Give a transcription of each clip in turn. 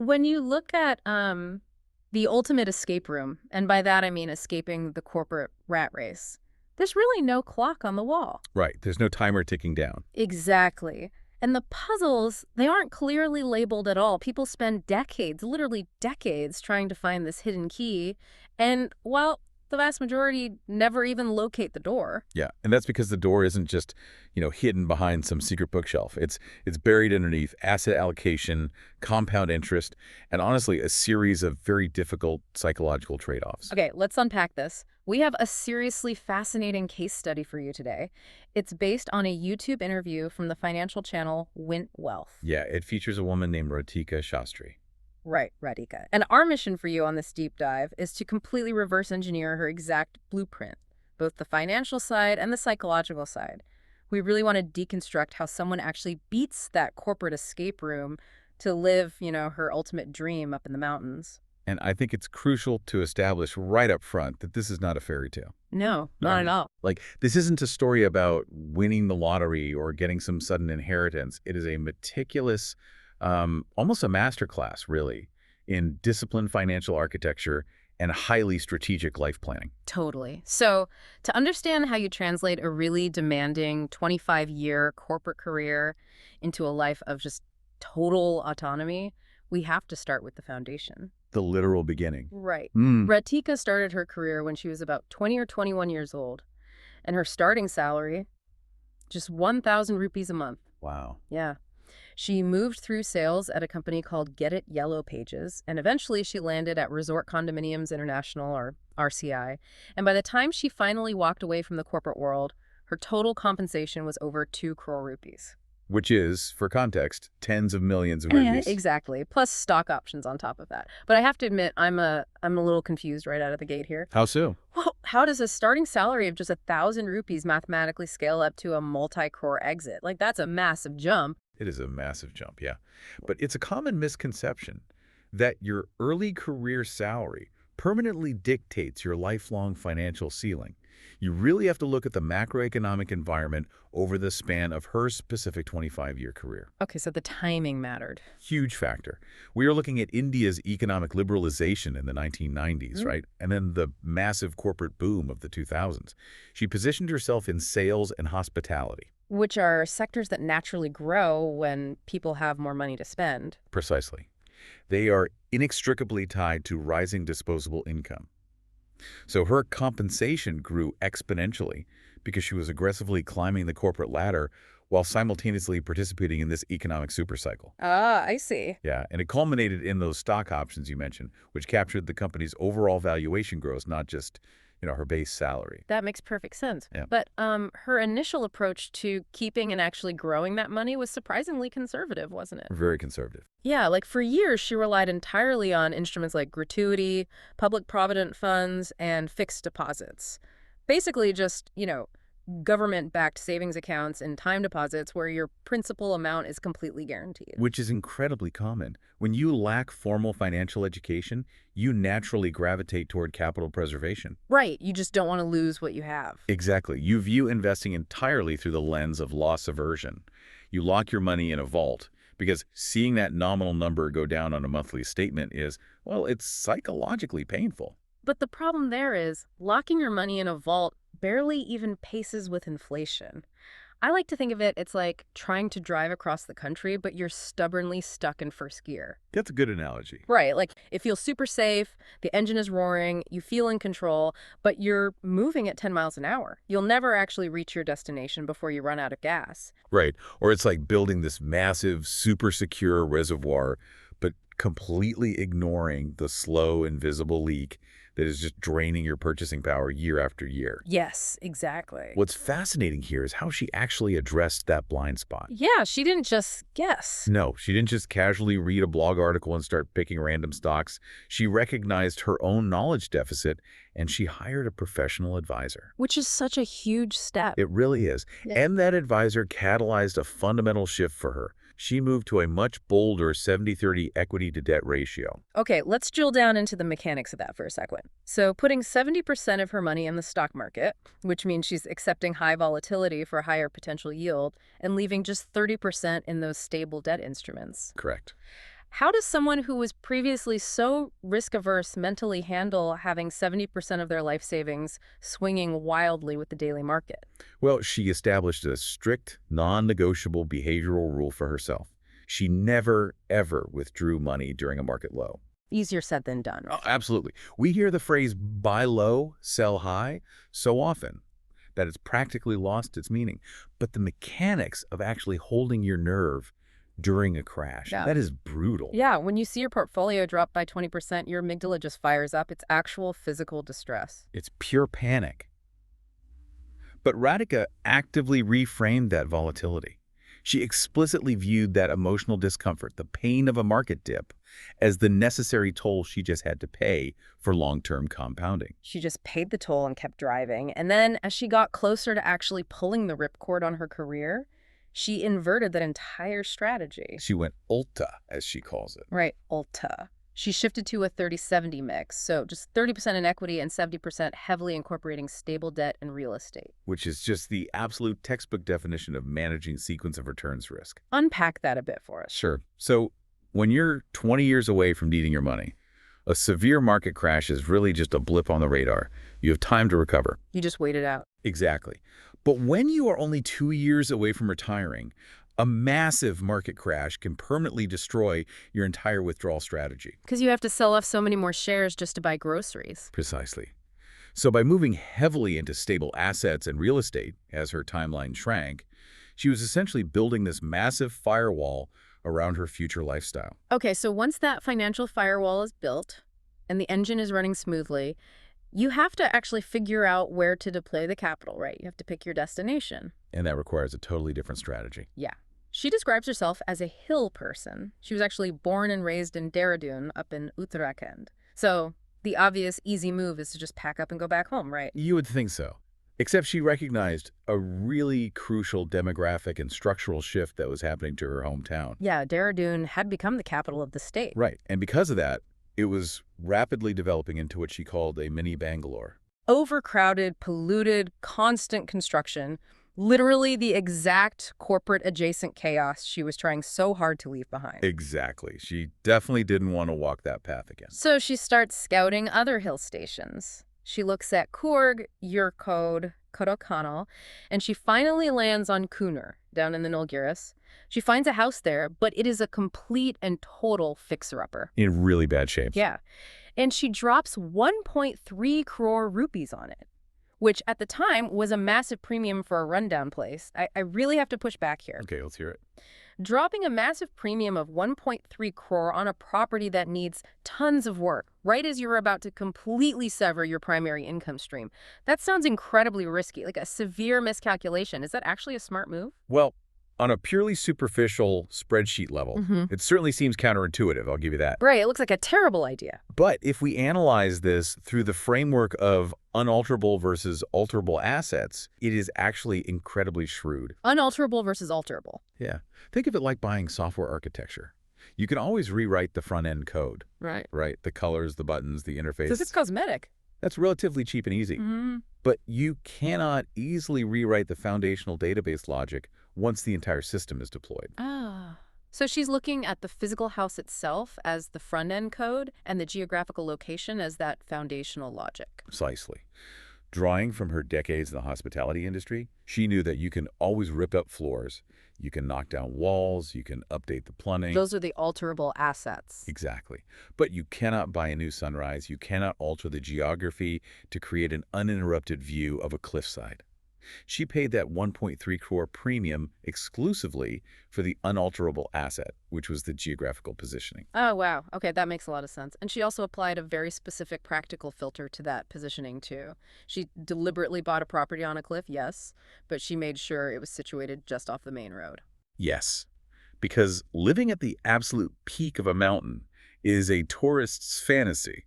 When you look at the ultimate escape room, and by that I mean escaping the corporate rat race, there's really no clock on the wall. Right. There's no timer ticking down. Exactly. And the puzzles, they aren't clearly labeled at all. People spend decades, literally decades, trying to find this hidden key. And, well, the vast majority never even locate the door. Yeah, and that's because the door isn't just, hidden behind some secret bookshelf. It's buried underneath asset allocation, compound interest, and honestly, a series of very difficult psychological trade-offs. Okay, let's unpack this. We have a seriously fascinating case study for you today. It's based on a YouTube interview from the financial channel Wint Wealth. Yeah, it features a woman named Radhika Shastri. Right, Radhika. And our mission for you on this deep dive is to completely reverse engineer her exact blueprint, both the financial side and the psychological side. We really want to deconstruct how someone actually beats that corporate escape room to live, her ultimate dream up in the mountains. And I think it's crucial to establish right up front that this is not a fairy tale. No, not at all. Like, this isn't a story about winning the lottery or getting some sudden inheritance. It is a meticulous, almost a masterclass, really, in disciplined financial architecture and highly strategic life planning. Totally. So, to understand how you translate a really demanding 25-year corporate career into a life of just total autonomy, we have to start with the foundation. The literal beginning. Right. Mm. Ratika started her career when she was about 20 or 21 years old, and her starting salary, just 1,000 rupees a month. Wow. Yeah. She moved through sales at a company called Get It Yellow Pages, and eventually she landed at Resort Condominiums International, or RCI. And by the time she finally walked away from the corporate world, her total compensation was over 2 crore rupees. Which is, for context, tens of millions of Yeah, rupees. exactly. Plus stock options on top of that. But I have to admit, I'm a little confused right out of the gate here. How so? Well, how does a starting salary of just 1,000 rupees mathematically scale up to a multi-crore exit? Like, that's a massive jump. It is a massive jump, yeah. But it's a common misconception that your early career salary permanently dictates your lifelong financial ceiling. You really have to look at the macroeconomic environment over the span of her specific 25-year career. Okay, so the timing mattered. Huge factor. We are looking at India's economic liberalization in the 1990s, right? And then the massive corporate boom of the 2000s. She positioned herself in sales and hospitality. Which are sectors that naturally grow when people have more money to spend. Precisely. They are inextricably tied to rising disposable income. So her compensation grew exponentially because she was aggressively climbing the corporate ladder while simultaneously participating in this economic supercycle. Ah, I see. Yeah, and it culminated in those stock options you mentioned, which captured the company's overall valuation growth, not just, her base salary. That makes perfect sense. Yeah. But her initial approach to keeping and actually growing that money was surprisingly conservative, wasn't it? Very conservative. Yeah, like for years, she relied entirely on instruments like gratuity, public provident funds, and fixed deposits. Basically just, government-backed savings accounts and time deposits where your principal amount is completely guaranteed. Which is incredibly common. When you lack formal financial education, you naturally gravitate toward capital preservation. Right, you just don't want to lose what you have. Exactly. You view investing entirely through the lens of loss aversion. You lock your money in a vault because seeing that nominal number go down on a monthly statement is, well, it's psychologically painful. But the problem there is locking your money in a vault barely even paces with inflation. I like to think of it's like trying to drive across the country, but you're stubbornly stuck in first gear. That's a good analogy. Right, like it feels super safe, the engine is roaring, you feel in control, but you're moving at 10 miles an hour. You'll never actually reach your destination before you run out of gas. Right. Or it's like building this massive, super secure reservoir, but completely ignoring the slow, invisible leak that is just draining your purchasing power year after year. Yes, exactly. What's fascinating here is how she actually addressed that blind spot. Yeah, she didn't just guess. No, she didn't just casually read a blog article and start picking random stocks. She recognized her own knowledge deficit, and she hired a professional advisor. Which is such a huge step. It really is. Yeah. And that advisor catalyzed a fundamental shift for her. She moved to a much bolder 70-30 equity-to-debt ratio. Okay, let's drill down into the mechanics of that for a second. So putting 70% of her money in the stock market, which means she's accepting high volatility for higher potential yield, and leaving just 30% in those stable debt instruments. Correct. How does someone who was previously so risk-averse mentally handle having 70% of their life savings swinging wildly with the daily market? Well, she established a strict, non-negotiable behavioral rule for herself. She never, ever withdrew money during a market low. Easier said than done, Oh, right? absolutely. We hear the phrase buy low, sell high so often that it's practically lost its meaning. But the mechanics of actually holding your nerve during a crash, Yeah. that is brutal. Yeah, when you see your portfolio drop by 20%, your amygdala just fires up. It's actual physical distress. It's pure panic. But Radhika actively reframed that volatility. She explicitly viewed that emotional discomfort, the pain of a market dip, as the necessary toll she just had to pay for long-term compounding. She just paid the toll and kept driving. And then, as she got closer to actually pulling the ripcord on her career, she inverted that entire strategy. She went Ulta, as she calls it. Right, Ulta. She shifted to a 30-70 mix, so just 30% in equity and 70% heavily incorporating stable debt and real estate. Which is just the absolute textbook definition of managing sequence of returns risk. Unpack that a bit for us. Sure. So when you're 20 years away from needing your money, a severe market crash is really just a blip on the radar. You have time to recover. You just wait it out. Exactly. But when you are only 2 years away from retiring, a massive market crash can permanently destroy your entire withdrawal strategy. Because you have to sell off so many more shares just to buy groceries. Precisely. So by moving heavily into stable assets and real estate as her timeline shrank, she was essentially building this massive firewall around her future lifestyle. Okay, so once that financial firewall is built and the engine is running smoothly, you have to actually figure out where to deploy the capital, right? You have to pick your destination. And that requires a totally different strategy. Yeah. She describes herself as a hill person. She was actually born and raised in Dehradun up in Uttarakhand. So the obvious easy move is to just pack up and go back home, right? You would think so. Except she recognized a really crucial demographic and structural shift that was happening to her hometown. Yeah, Dehradun had become the capital of the state. Right. And because of that, it was rapidly developing into what she called a mini Bangalore. Overcrowded, polluted, constant construction. Literally the exact corporate adjacent chaos she was trying so hard to leave behind. Exactly. She definitely didn't want to walk that path again. So she starts scouting other hill stations. She looks at Coorg, Yurkod, Kodaikanal, and she finally lands on Cooner, down in the Nilgiris. She finds a house there, but it is a complete and total fixer-upper. In really bad shape. Yeah. And she drops 1.3 crore rupees on it, which at the time was a massive premium for a rundown place. I really have to push back here. Okay, let's hear it. Dropping a massive premium of 1.3 crore on a property that needs tons of work, right as you're about to completely sever your primary income stream. That sounds incredibly risky, like a severe miscalculation. Is that actually a smart move? Well, on a purely superficial spreadsheet level, it certainly seems counterintuitive, I'll give you that. Right, it looks like a terrible idea. But if we analyze this through the framework of unalterable versus alterable assets, it is actually incredibly shrewd. Unalterable versus alterable. Yeah. Think of it like buying software architecture. You can always rewrite the front-end code, Right. right? The colors, the buttons, the interface. So it's cosmetic. That's relatively cheap and easy. But you cannot easily rewrite the foundational database logic once the entire system is deployed. Ah. So she's looking at the physical house itself as the front-end code and the geographical location as that foundational logic. Precisely. Drawing from her decades in the hospitality industry, she knew that you can always rip up floors, you can knock down walls, you can update the plumbing. Those are the alterable assets. Exactly. But you cannot buy a new sunrise, you cannot alter the geography to create an uninterrupted view of a cliffside. She paid that 1.3 crore premium exclusively for the unalterable asset, which was the geographical positioning. Oh, wow. Okay, that makes a lot of sense. And she also applied a very specific practical filter to that positioning, too. She deliberately bought a property on a cliff, yes, but she made sure it was situated just off the main road. Yes, because living at the absolute peak of a mountain is a tourist's fantasy,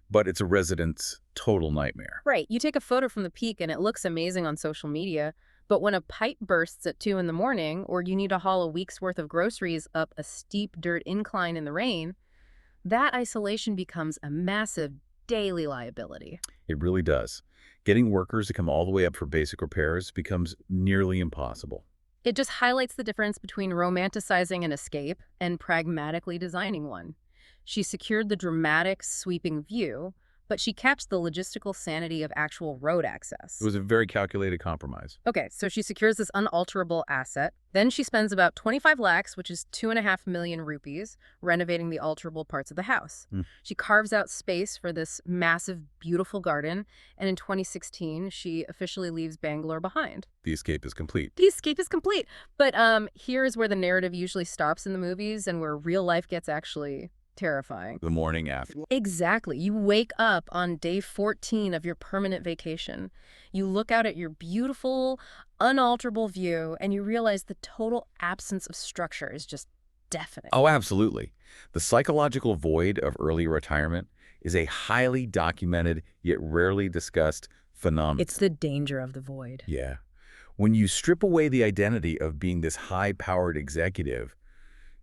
but it's a resident's total nightmare. Right. You take a photo from the peak and it looks amazing on social media, but when a pipe bursts at 2 in the morning or you need to haul a week's worth of groceries up a steep dirt incline in the rain, that isolation becomes a massive daily liability. It really does. Getting workers to come all the way up for basic repairs becomes nearly impossible. It just highlights the difference between romanticizing an escape and pragmatically designing one. She secured the dramatic, sweeping view, but she kept the logistical sanity of actual road It access. was a very calculated compromise. Okay, so she secures this unalterable asset. Then she spends about 25 lakhs, which is 2.5 million rupees, renovating the alterable parts of the house. Hmm. She carves out space for this massive, beautiful garden, and in 2016, she officially leaves Bangalore behind. The escape is complete. The escape is complete. But here is where the narrative usually stops in the movies and where real life gets actually terrifying. The morning after. Exactly. You wake up on day 14 of your permanent vacation. You look out at your beautiful, unalterable view, and you realize the total absence of structure is just deafening. Oh, absolutely. The psychological void of early retirement is a highly documented yet rarely discussed phenomenon. It's the danger of the void. Yeah. When you strip away the identity of being this high-powered executive,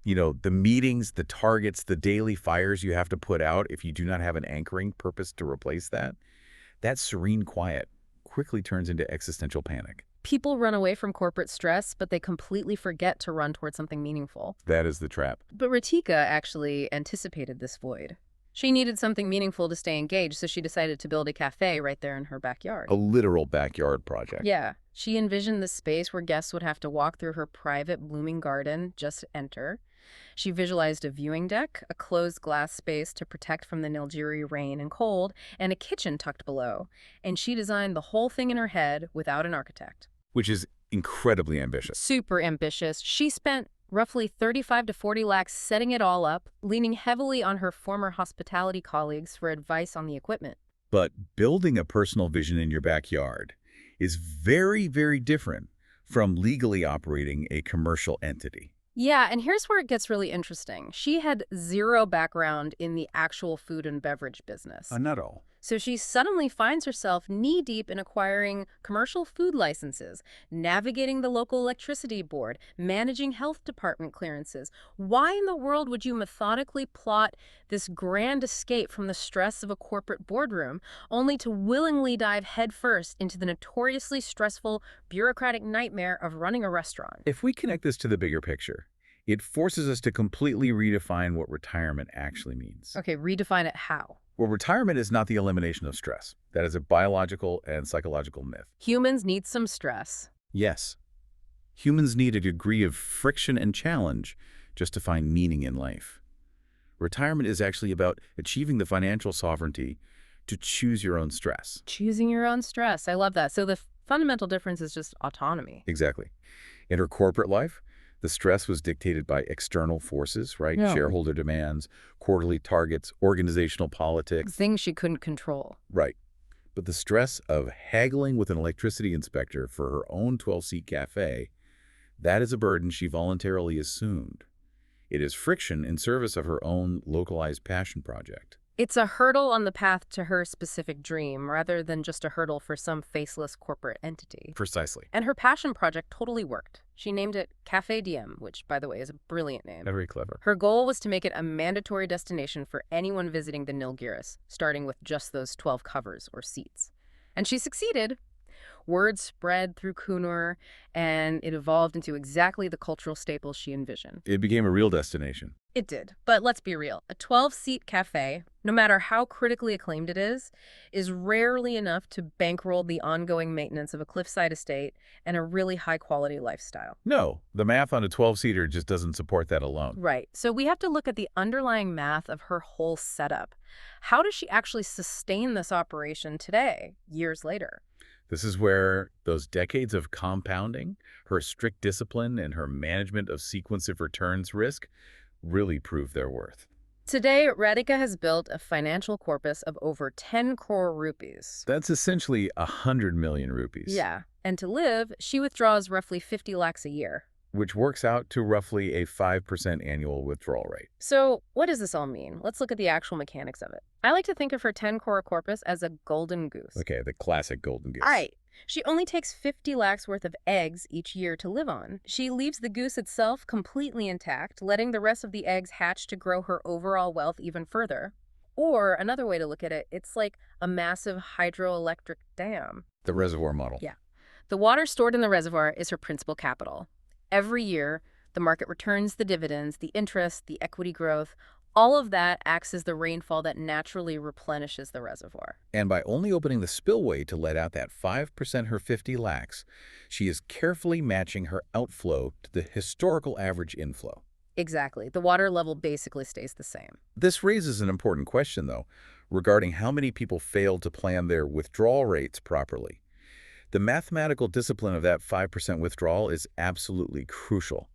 the meetings, the targets, the daily fires you have to put out if you do not have an anchoring purpose to replace that, that serene quiet quickly turns into existential panic. People run away from corporate stress, but they completely forget to run towards something meaningful. That is the trap. But Radhika actually anticipated this void. She needed something meaningful to stay engaged, so she decided to build a cafe right there in her backyard. A literal backyard project. Yeah. She envisioned the space where guests would have to walk through her private blooming garden just to enter. She visualized a viewing deck, a closed glass space to protect from the Nilgiri rain and cold, and a kitchen tucked below. And she designed the whole thing in her head without an architect. Which is incredibly ambitious. Super ambitious. She spent roughly 35 to 40 lakhs setting it all up, leaning heavily on her former hospitality colleagues for advice on the equipment. But building a personal vision in your backyard is very, very different from legally operating a commercial entity. Yeah, and here's where it gets really interesting. She had zero background in the actual food and beverage business. Not all. So she suddenly finds herself knee-deep in acquiring commercial food licenses, navigating the local electricity board, managing health department clearances. Why in the world would you methodically plot this grand escape from the stress of a corporate boardroom, only to willingly dive headfirst into the notoriously stressful bureaucratic nightmare of running a restaurant? If we connect this to the bigger picture, it forces us to completely redefine what retirement actually means. Okay, redefine it how? Well, retirement is not the elimination of stress. That is a biological and psychological myth. Humans need some stress. Yes, humans need a degree of friction and challenge just to find meaning in life. Retirement is actually about achieving the financial sovereignty to choose your own stress. Choosing your own stress. I love that. So the fundamental difference is just autonomy. Exactly. In her corporate life, the stress was dictated by external forces, right? Yeah. Shareholder demands, quarterly targets, organizational politics. Things she couldn't control. Right. But the stress of haggling with an electricity inspector for her own 12-seat cafe, that is a burden she voluntarily assumed. It is friction in service of her own localized passion project. It's a hurdle on the path to her specific dream, rather than just a hurdle for some faceless corporate entity. Precisely. And her passion project totally worked. She named it Café Diem, which, by the way, is a brilliant name. Very clever. Her goal was to make it a mandatory destination for anyone visiting the Nilgiris, starting with just those 12 covers or seats. And she succeeded. Word spread through Kunur, and it evolved into exactly the cultural staples she envisioned. It became a real destination. It did. But let's be real. A 12-seat cafe, no matter how critically acclaimed it is rarely enough to bankroll the ongoing maintenance of a cliffside estate and a really high-quality lifestyle. No, the math on a 12-seater just doesn't support that alone. Right. So we have to look at the underlying math of her whole setup. How does she actually sustain this operation today, years later? This is where those decades of compounding, her strict discipline, and her management of sequence of returns risk really prove their worth. Today, Radhika has built a financial corpus of over 10 crore rupees. That's essentially 100 million rupees. Yeah. And to live, she withdraws roughly 50 lakhs a year. Which works out to roughly a 5% annual withdrawal rate. So what does this all mean? Let's look at the actual mechanics of it. I like to think of her 10 crore corpus as a golden goose. Okay, the classic golden goose. All right. She only takes 50 lakhs worth of eggs each year to live on. She leaves the goose itself completely intact, letting the rest of the eggs hatch to grow her overall wealth even further. Or another way to look at it, it's like a massive hydroelectric dam. The reservoir model. Yeah. The water stored in the reservoir is her principal capital. Every year, the market returns the dividends, the interest, the equity growth. All of that acts as the rainfall that naturally replenishes the reservoir. And by only opening the spillway to let out that 5% her 50 lacks, she is carefully matching her outflow to the historical average inflow. Exactly. The water level basically stays the same. This raises an important question, though, regarding how many people fail to plan their withdrawal rates properly. The mathematical discipline of that 5% withdrawal is absolutely crucial.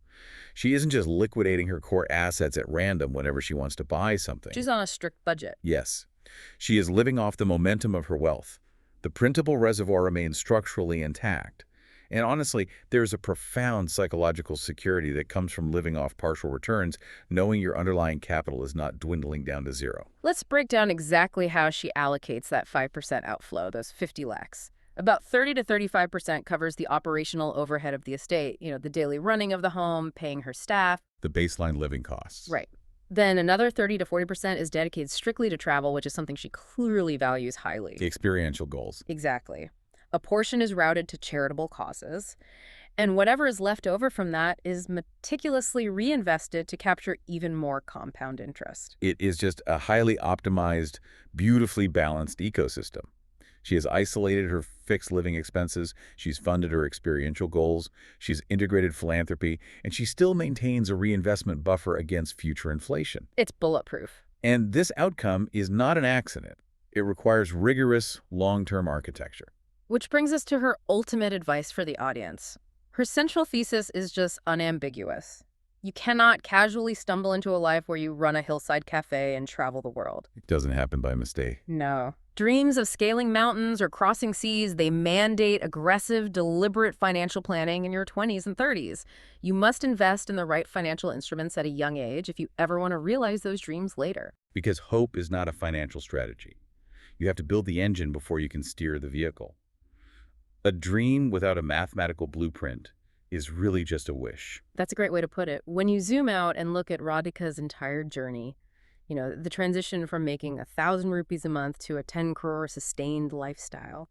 She isn't just liquidating her core assets at random whenever she wants to buy something. She's on a strict budget. Yes, she is living off the momentum of her wealth. The printable reservoir remains structurally intact. And honestly, there's a profound psychological security that comes from living off partial returns, knowing your underlying capital is not dwindling down to zero. Let's break down exactly how she allocates that 5% outflow, those 50 lakhs. About 30 to 35% covers the operational overhead of the estate, the daily running of the home, paying her staff. The baseline living costs. Right. Then another 30 to 40% is dedicated strictly to travel, which is something she clearly values highly. The experiential goals. Exactly. A portion is routed to charitable causes, and whatever is left over from that is meticulously reinvested to capture even more compound interest. It is just a highly optimized, beautifully balanced ecosystem. She has isolated her fixed living expenses, she's funded her experiential goals, she's integrated philanthropy, and she still maintains a reinvestment buffer against future inflation. It's bulletproof. And this outcome is not an accident. It requires rigorous, long-term architecture. Which brings us to her ultimate advice for the audience. Her central thesis is just unambiguous. You cannot casually stumble into a life where you run a hillside cafe and travel the world. It doesn't happen by mistake. No. Dreams of scaling mountains or crossing seas, they mandate aggressive, deliberate financial planning in your 20s and 30s. You must invest in the right financial instruments at a young age if you ever want to realize those dreams later. Because hope is not a financial strategy. You have to build the engine before you can steer the vehicle. A dream without a mathematical blueprint is really just a wish. That's a great way to put it. When you zoom out and look at Radhika's entire journey, the transition from making 1,000 rupees a month to a 10 crore sustained lifestyle,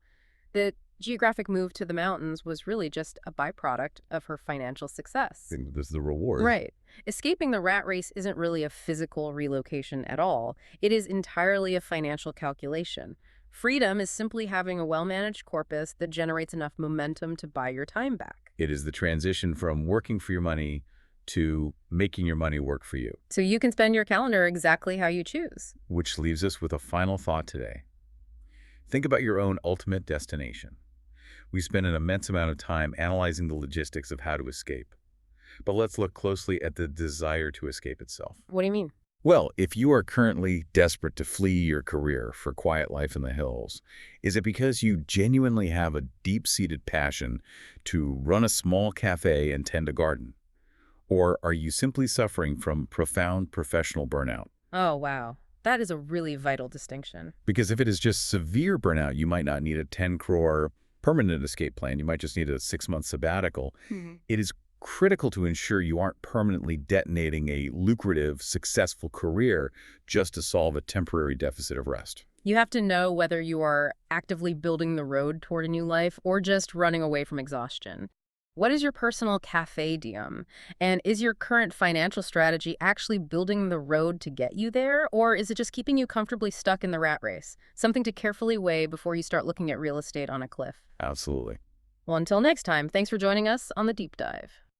the geographic move to the mountains was really just a byproduct of her financial success. I think this is the reward. Right. Escaping the rat race isn't really a physical relocation at all. It is entirely a financial calculation. Freedom is simply having a well-managed corpus that generates enough momentum to buy your time back. It is the transition from working for your money to making your money work for you. So you can spend your calendar exactly how you choose. Which leaves us with a final thought today. Think about your own ultimate destination. We spend an immense amount of time analyzing the logistics of how to escape. But let's look closely at the desire to escape itself. What do you mean? Well, if you are currently desperate to flee your career for quiet life in the hills, is it because you genuinely have a deep-seated passion to run a small cafe and tend a garden? Or are you simply suffering from profound professional burnout? Oh, wow. That is a really vital distinction. Because if it is just severe burnout, you might not need a 10 crore permanent escape plan. You might just need a 6-month sabbatical. It is critical to ensure you aren't permanently detonating a lucrative, successful career just to solve a temporary deficit of rest. You have to know whether you are actively building the road toward a new life or just running away from exhaustion. What is your personal cafe diem? And is your current financial strategy actually building the road to get you there? Or is it just keeping you comfortably stuck in the rat race? Something to carefully weigh before you start looking at real estate on a cliff. Absolutely. Well, until next time, thanks for joining us on The Deep Dive.